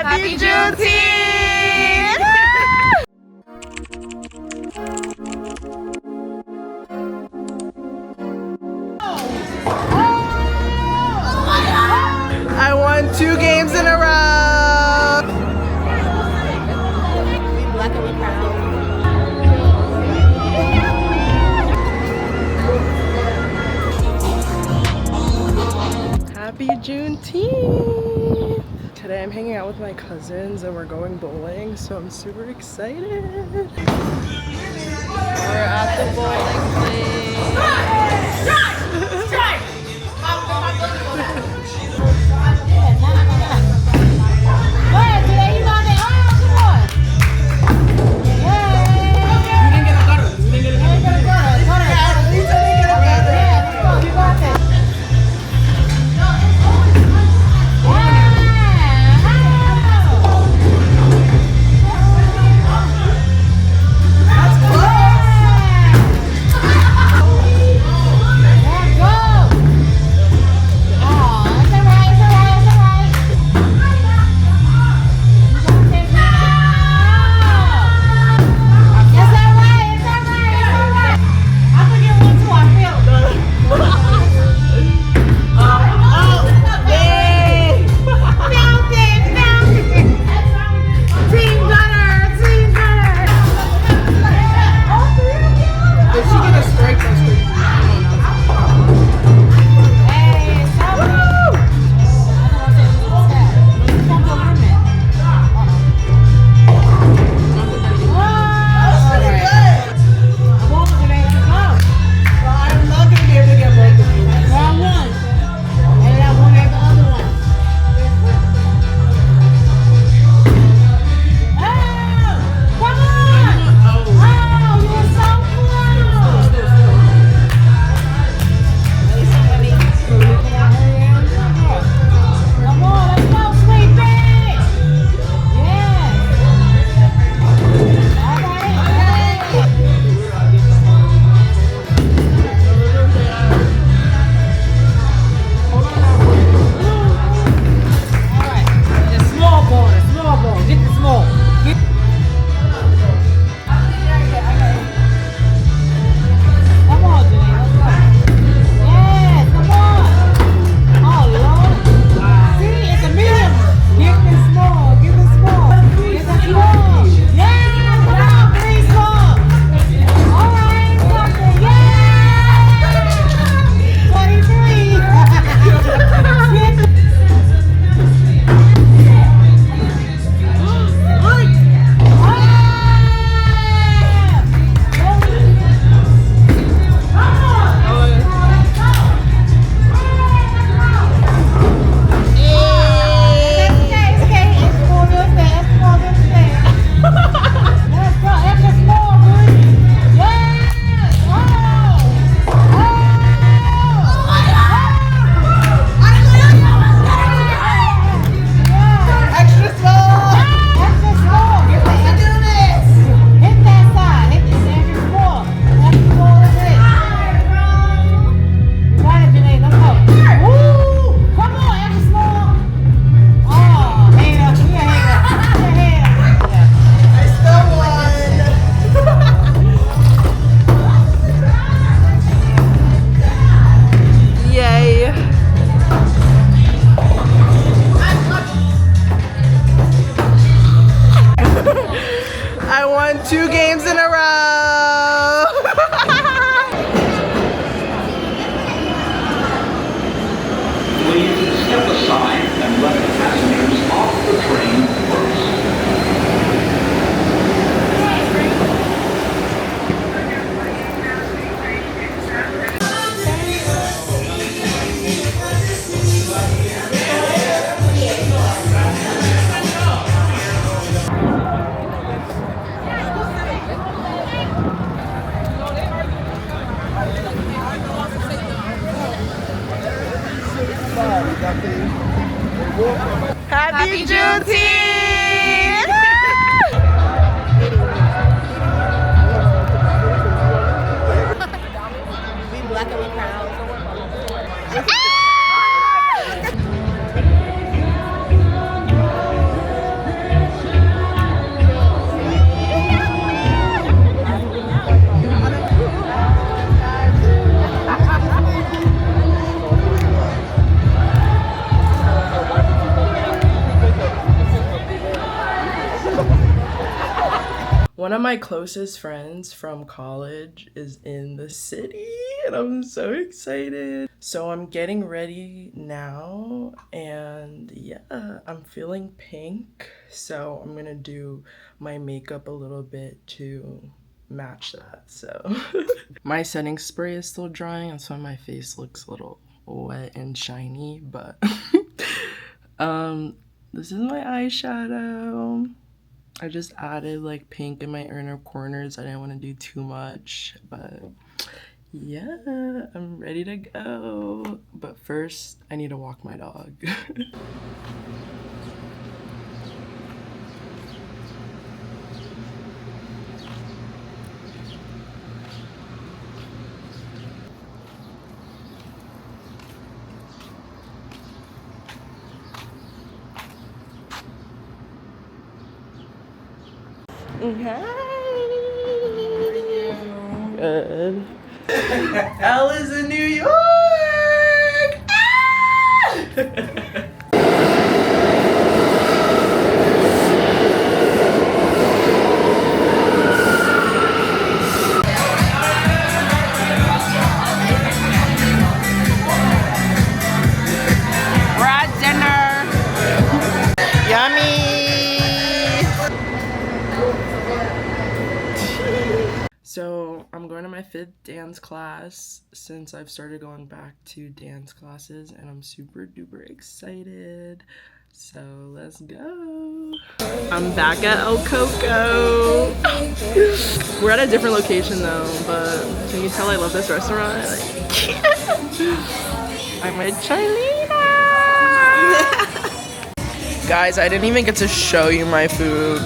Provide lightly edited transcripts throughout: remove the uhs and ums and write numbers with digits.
Happy Juneteenth! I won 2 games in a row! We black and we proud. Happy Juneteenth! Today I'm hanging out with my cousins and we're going bowling, so I'm super excited. We're at the bowling place. I won 2 games in a row! Please step aside and let the passengers off the train first. Happy Juneteenth! We black and we proud. One of my closest friends from college is in the city and I'm so excited. So I'm getting ready now and yeah, I'm feeling pink. So I'm gonna do my makeup a little bit to match that. So my setting spray is still drying and so my face looks a little wet and shiny, but this is my eyeshadow. I just added like pink in my inner corners. I didn't want to do too much, but yeah, I'm ready to go. But first, I need to walk my dog. Hi. Good. Ella's in New York. Ah! We're at dinner. Yummy. So I'm going to my 5th dance class since I've started going back to dance classes and I'm super duper excited. So let's go. I'm back at El Coco. We're at a different location though, but can you tell I love this restaurant? I'm with Charlena. Guys, I didn't even get to show you my food.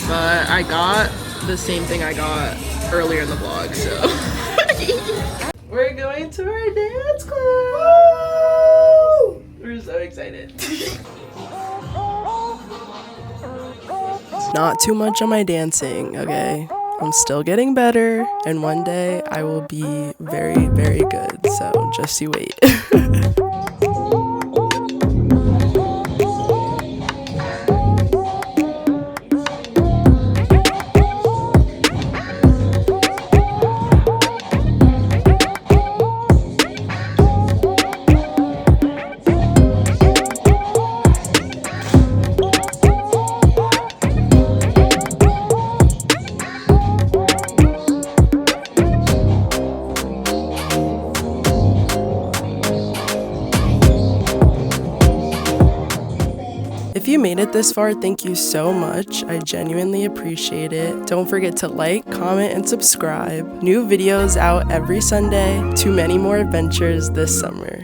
But I got the same thing I got earlier in the vlog, so. We're going to our dance class! We're so excited. Not too much on my dancing, okay? I'm still getting better, and one day I will be very, very good, so just you wait. If you made it this far, thank you so much. I genuinely appreciate it. Don't forget to like, comment, and subscribe. New videos out every Sunday. Too many more adventures this summer.